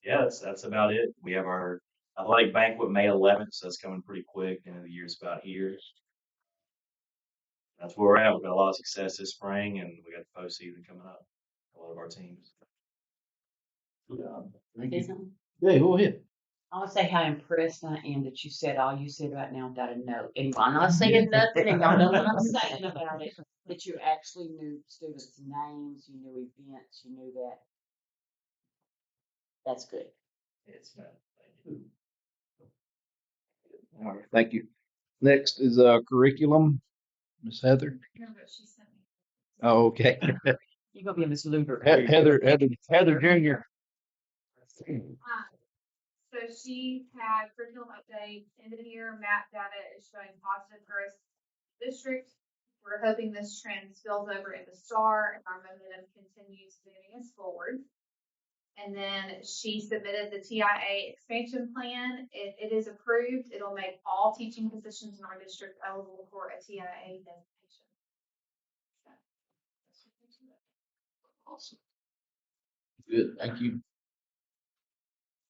yeah, that's about it. We have our athletic banquet May 11th, so that's coming pretty quick. The end of the year's about here. That's where we're at. We've got a lot of success this spring, and we got the postseason coming up. A lot of our teams. Thank Say you. something? Yeah, go ahead. I want to say how impressed I am that you said all you said right now without a note. And I'm not saying nothing, and y'all know what I'm saying about it. That you actually knew students' names, you knew events, you knew that. That's good. It's not. Thank you. All right, thank you. Next is curriculum, Miss Heather. Oh, okay. You're gonna be a Miss Luder. Heather Junior. So she had curriculum update, end of the year map data is showing positive growth district. We're hoping this trend spills over into STAR and our momentum continues moving us forward. And then she submitted the TIA expansion plan. It is approved. It'll make all teaching positions in our district eligible for a TIA designation. Awesome. Good, thank you.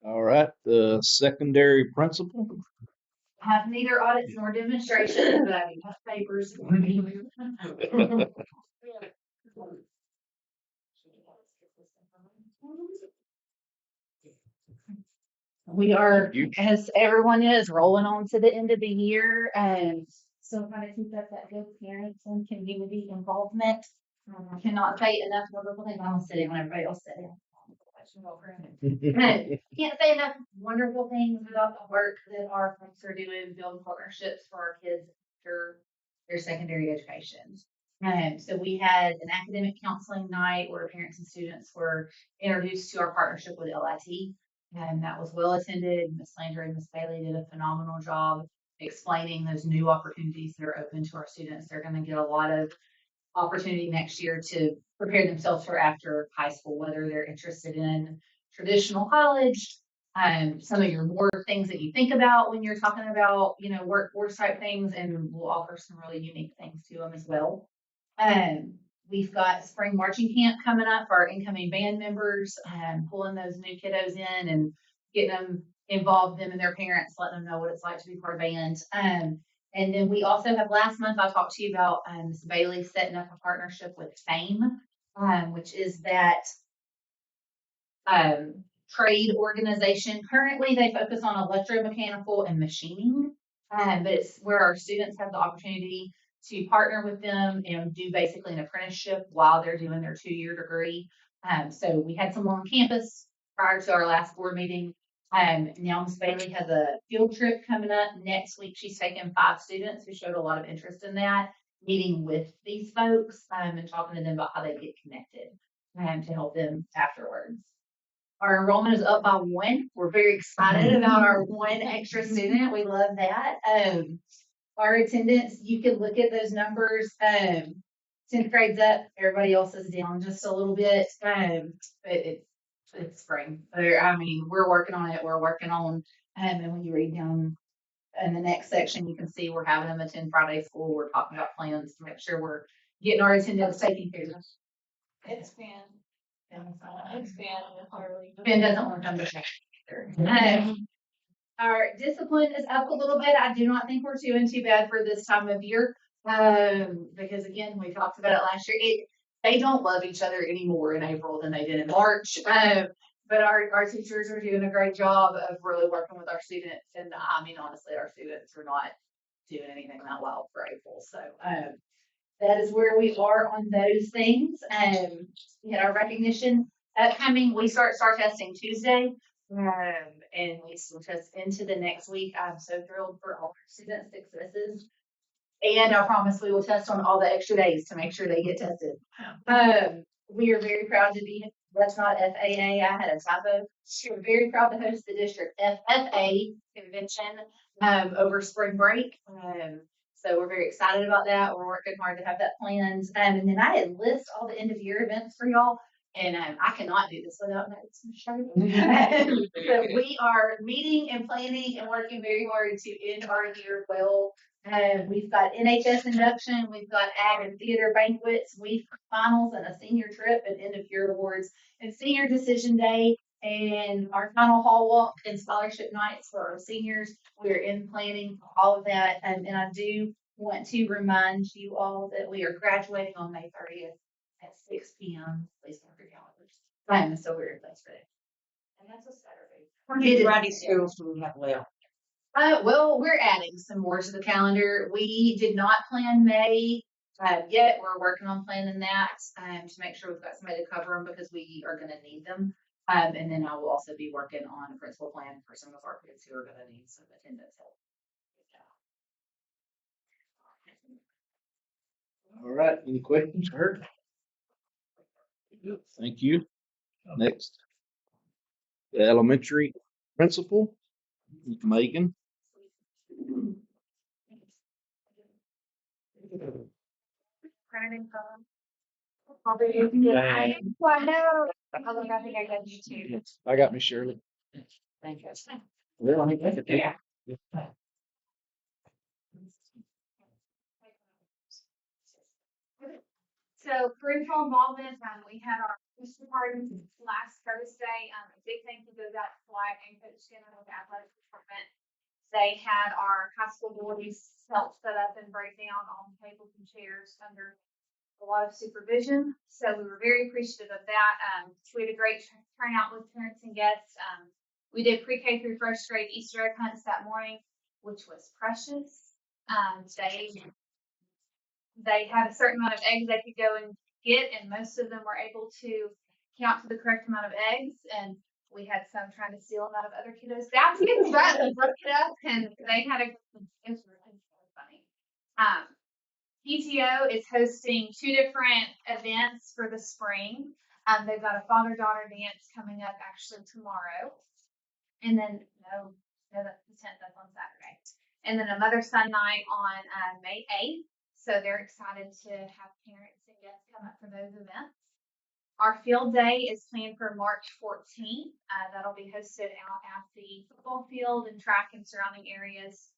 All right, the secondary principal. I have neither audits nor demonstrations, but I have enough papers. We are, as everyone is, rolling on to the end of the year, and still trying to keep up that good parents and community involvement. I cannot say enough wonderful things. I'm sitting when everybody else sitting. Can't say enough wonderful things about the work that our folks are doing, building partnerships for our kids after their secondary education. So we had an academic counseling night where parents and students were introduced to our partnership with LIT. And that was well attended. Miss Landry and Miss Bailey did a phenomenal job explaining those new opportunities that are open to our students. They're going to get a lot of opportunity next year to prepare themselves for after high school, whether they're interested in traditional college, some of your more things that you think about when you're talking about, work type things, and we'll offer some really unique things to them as well. We've got spring marching camp coming up for our incoming band members, pulling those new kiddos in and getting them involved, them and their parents, letting them know what it's like to be part of band. And then we also have last month, I talked to you about Ms. Bailey setting up a partnership with FAME, which is that trade organization. Currently, they focus on electromechanical and machining, but it's where our students have the opportunity to partner with them and do basically an apprenticeship while they're doing their 2-year degree. So we had someone on campus prior to our last board meeting. Now Ms. Bailey has a field trip coming up next week. She's taken 5 students who showed a lot of interest in that, meeting with these folks and talking to them about how they get connected to help them afterwards. Our enrollment is up by 1. We're very excited about our 1 extra student. We love that. Our attendance, you can look at those numbers. 10th grade's up, everybody else is down just a little bit. But it's spring. We're working on it. We're working on, and when you read down in the next section, you can see we're having them attend Friday school. We're talking about plans to make sure we're getting our attendance taken care of. It's been, it's been early. Ben doesn't want to come back. Our discipline is up a little bit. I do not think we're doing too bad for this time of year. Because again, we talked about it last year. They don't love each other anymore in April than they did in March. But our teachers are doing a great job of really working with our students. And I mean, honestly, our students are not doing anything that well for April. So that is where we are on those things. We had our recognition upcoming. We start testing Tuesday. And we still test into the next week. I'm so thrilled for all our student successes. And I promise we will test on all the extra days to make sure they get tested. We are very proud to be, that's not FAA, I had a typo. We're very proud to host the district FFA convention over spring break. So we're very excited about that. We're working hard to have that planned. And then I had list all the end of year events for y'all. And I cannot do this without notes. So we are meeting and planning and working very hard to end our year well. We've got NHS induction, we've got ag and theater banquets, we've finals and a senior trip and end of year awards and senior decision day and our final hall walk and scholarship nights for our seniors. We're in planning for all of that. And I do want to remind you all that we are graduating on May 30th at 6 p.m. Please mark your calendars. So we're in place for that. And that's a Saturday. We're ready schools do we have left? Well, we're adding some more to the calendar. We did not plan May yet. We're working on planning that to make sure we've got somebody to cover them because we are going to need them. And then I will also be working on a principal plan for some of our kids who are going to need some attendance help. All right, any questions for her? Thank you. Next, the elementary principal, Megan. I got me, Shirley. Thank you. Well, I think Yeah. So parental involvement, we had our Easter party last Thursday. A big thank you goes out to Flight and Coach Shannon with the athletic department. They had our high school boys help set up and break down on tables and chairs under a lot of supervision. So we were very appreciative of that. We had a great turnout with parents and guests. We did pre-K through first grade Easter egg hunts that morning, which was precious. They had a certain amount of eggs they could go and get, and most of them were able to count to the correct amount of eggs. And we had some trying to steal them out of other kiddos' baskets, but we broke it up, and they had it was really funny. PTO is hosting 2 different events for the spring. They've got a father-daughter dance coming up actually tomorrow, and then that's the 10th. That's on Saturday, and then a mother-son night on May 8th. So they're excited to have parents and guests come up for those events. Our field day is planned for March 14th. That'll be hosted out at the football field and track and surrounding areas.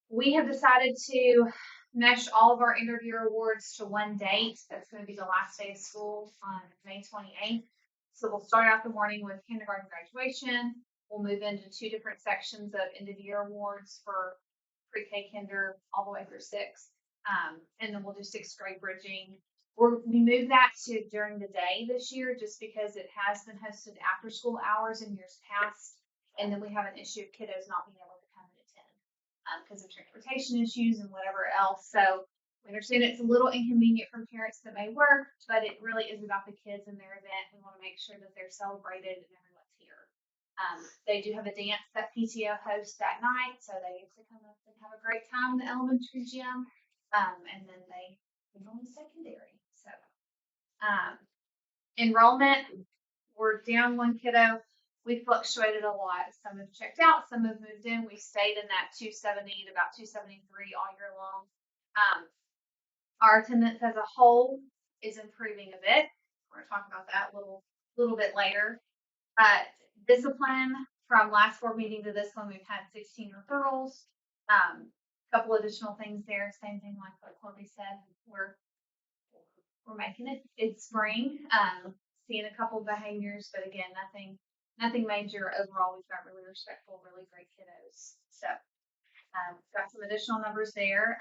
We have decided to mesh all of our end of year awards to one date. That's going to be the last day of school on May 28th. So we'll start out the morning with kindergarten graduation. We'll move into 2 different sections of end of year awards for pre-K, kinder, all the way through 6. And then we'll do 6th grade bridging. We moved that to during the day this year just because it has been hosted after school hours in years past. And then we have an issue of kiddos not being able to come and attend because of transportation issues and whatever else. So we understand it's a little inconvenient for parents that may work, but it really is about the kids and their event. We want to make sure that they're celebrated and everyone's here. They do have a dance that PTO hosts that night, so they get to come up and have a great time in the elementary gym. And then they go on secondary. So, enrollment, we're down 1 kiddo. We fluctuated a lot. Some have checked out, some have moved in. We stayed in that 270 to about 273 all year long. Our attendance as a whole is improving a bit. We're going to talk about that a little bit later. Discipline, from last board meeting to this one, we've had 16 referrals. Couple additional things there, same thing like what Corby said. We're we're making it. It's spring. Seeing a couple behaviors, but again, nothing major. Overall, we've got really respectful, really great kiddos. So, got some additional numbers there.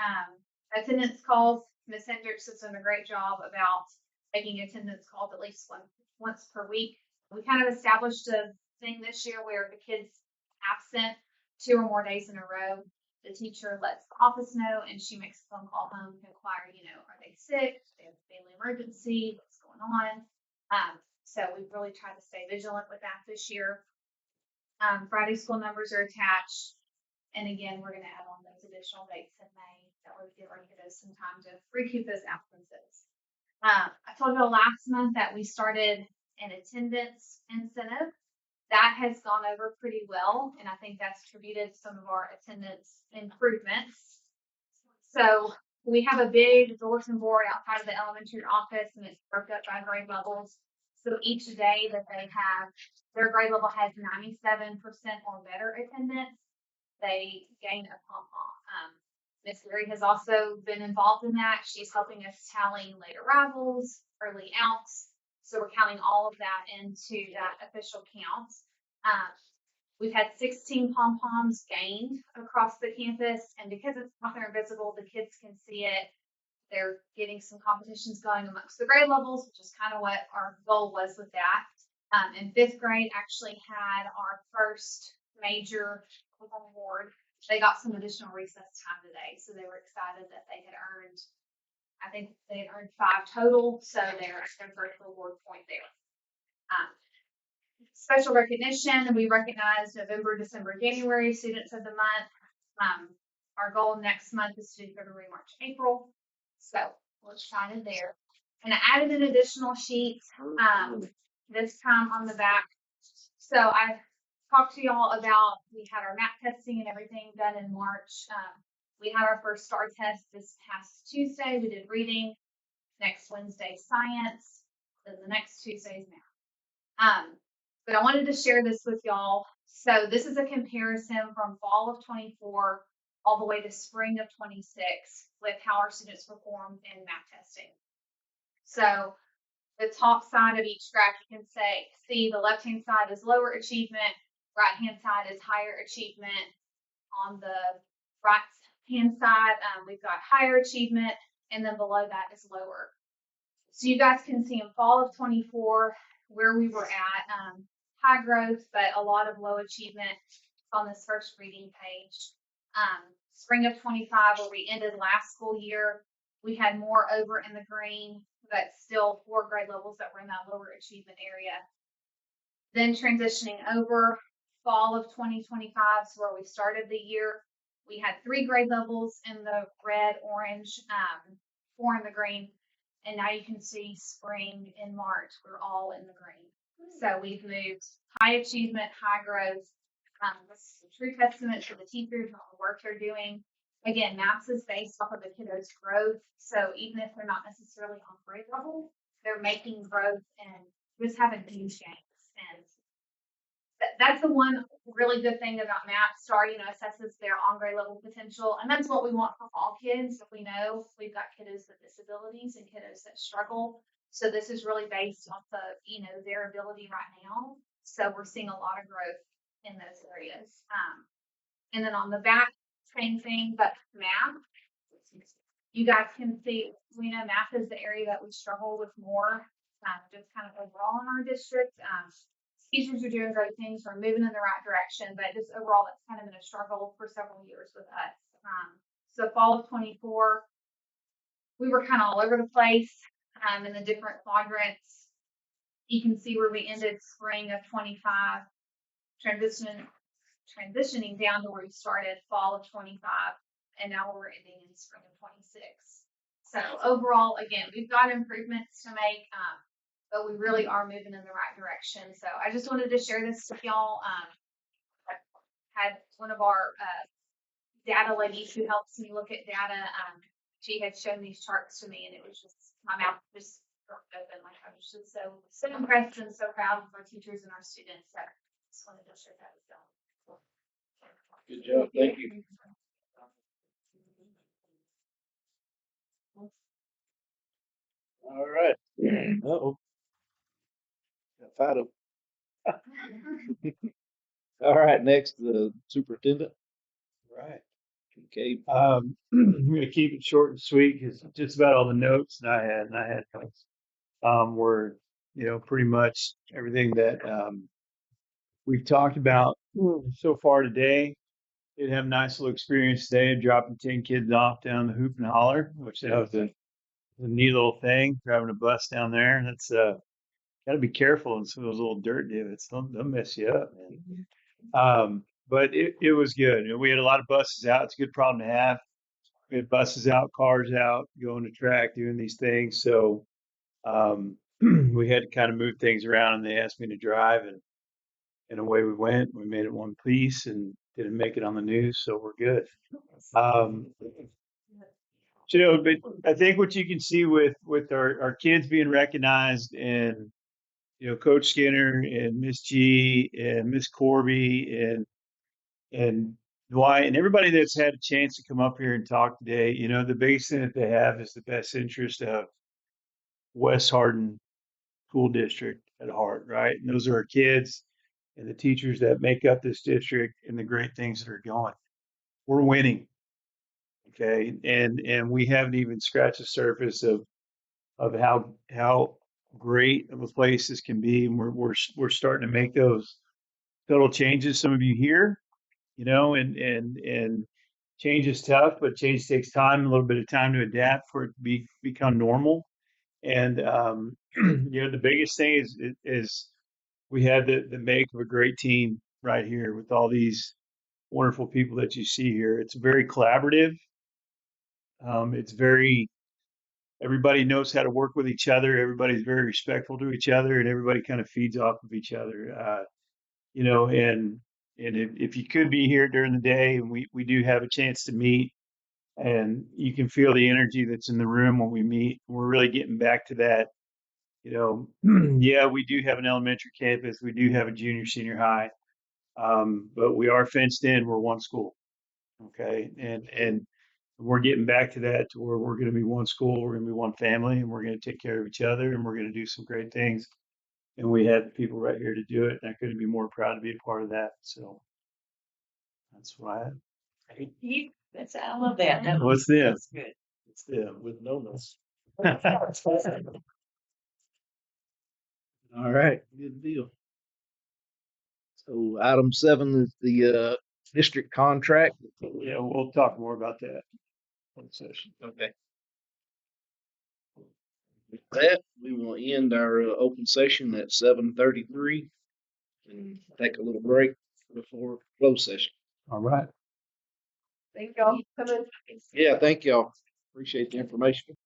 Attendance calls. Ms. Hendricks has done a great job about making attendance calls at least once per week. We kind of established a thing this year where the kid's absent 2 or more days in a row. The teacher lets the office know, and she makes a phone call home to inquire, are they sick? Do they have a family emergency? What's going on? So we've really tried to stay vigilant with that this year. Friday school numbers are attached. And again, we're going to add on those additional dates in May that would give our kiddos some time to recoup those absences. I told you last month that we started an attendance incentive. That has gone over pretty well, and I think that's attributed to some of our attendance improvements. So we have a big bulletin board outside of the elementary office, and it's broken up by grade levels. So each day that they have, their grade level has 97% or better attendance, they gain a pom-pom. Miss Gary has also been involved in that. She's helping us tally late arrivals, early outs. So we're counting all of that into that official count. We've had 16 pom-poms gained across the campus, and because it's not there visible, the kids can see it. They're getting some competitions going amongst the grade levels, which is kind of what our goal was with that. And 5th grade actually had our first major award. They got some additional recess time today, so they were excited that they had earned, I think they had earned 5 total, so they're at their first award point there. Special recognition, we recognize November, December, January students of the month. Our goal next month is to do February, March, April. So we're excited there. And I added an additional sheet this time on the back. So I talked to y'all about, we had our map testing and everything done in March. We had our first STAR test this past Tuesday. We did reading. Next Wednesday, science. Then the next Tuesday is math. But I wanted to share this with y'all. So this is a comparison from fall of 24 all the way to spring of 26 with how our students performed in math testing. So the top side of each graph, you can see the left-hand side is lower achievement, right-hand side is higher achievement. On the right-hand side, we've got higher achievement, and then below that is lower. So you guys can see in fall of 24 where we were at, high growth, but a lot of low achievement on this first reading page. Spring of 25, where we ended last school year, we had more over in the green, but still 4 grade levels that were in that lower achievement area. Then transitioning over fall of 2025, so where we started the year, we had 3 grade levels in the red, orange, 4 in the green, and now you can see spring in March, we're all in the green. So we've moved high achievement, high growth. This is a true testament to the teachers and all the work they're doing. Again, MAPS is based off of the kiddos' growth. So even if they're not necessarily on grade level, they're making growth and just having huge gains. And that's the one really good thing about MAPS. STAR, assesses their on-grade level potential. And that's what we want for all kids. We know we've got kiddos with disabilities and kiddos that struggle. So this is really based off of, their ability right now. So we're seeing a lot of growth in those areas. And then on the back, same thing, but math. You guys can see, we know math is the area that we struggle with more, just kind of overall in our district. Teachers are doing great things, we're moving in the right direction, but just overall, that's kind of been a struggle for several years with us. So fall of 24, we were kind of all over the place in the different quadrants. You can see where we ended spring of 25, transitioning down to where we started fall of 25, and now we're ending in spring of 26. So overall, again, we've got improvements to make, but we really are moving in the right direction. So I just wanted to share this with y'all. I had one of our data ladies who helps me look at data. She had shown these charts to me, and it was just, my mouth just open. Like, I was just so impressed and so proud of our teachers and our students. So just wanted to share that with y'all. Good job. Thank you. All right. Uh-oh. Got Fido. All right, next, the superintendent. Right. Okay. I'm going to keep it short and sweet because just about all the notes that I had were, pretty much everything that we've talked about so far today. Did have a nice little experience today, dropping 10 kids off down the Hoop and Holler, which that was a neat little thing, driving a bus down there. That's got to be careful in some of those little dirt divots. They'll mess you up, man. But it was good. We had a lot of buses out. It's a good problem to have. We had buses out, cars out, going to track, doing these things. So we had to kind of move things around, and they asked me to drive, and away we went. We made it one piece and didn't make it on the news, so we're good. But I think what you can see with our kids being recognized, and Coach Skinner and Miss G and Miss Corby and Dwight and everybody that's had a chance to come up here and talk today, the biggest thing that they have is the best interest of West Hardin School District at heart, right? And those are our kids and the teachers that make up this district and the great things that are going. We're winning, okay, and we haven't even scratched the surface of how great of a place this can be, and we're starting to make those subtle changes. Some of you here, and change is tough, but change takes time, a little bit of time to adapt for it to become normal. And the biggest thing is we had the make of a great team right here with all these wonderful people that you see here. It's very collaborative. It's very everybody knows how to work with each other. Everybody's very respectful to each other, and everybody kind of feeds off of each other. And if you could be here during the day, and we do have a chance to meet, and you can feel the energy that's in the room when we meet. We're really getting back to that. Yeah, we do have an elementary campus. We do have a junior, senior high, but we are fenced in. We're one school, okay, and we're getting back to that, to where we're going to be one school, we're going to be one family, and we're going to take care of each other, and we're going to do some great things. And we have the people right here to do it, and I couldn't be more proud to be a part of that. So that's why. I love that. What's this? That's good. It's them. With no notes. All right, Good deal. so item 7 is the district contract. Yeah, we'll talk more about that in session. Okay. With that, we will end our open session at 7:33 and take a little break before closed session. All right. Thank y'all for coming. Yeah, thank y'all. Appreciate the information.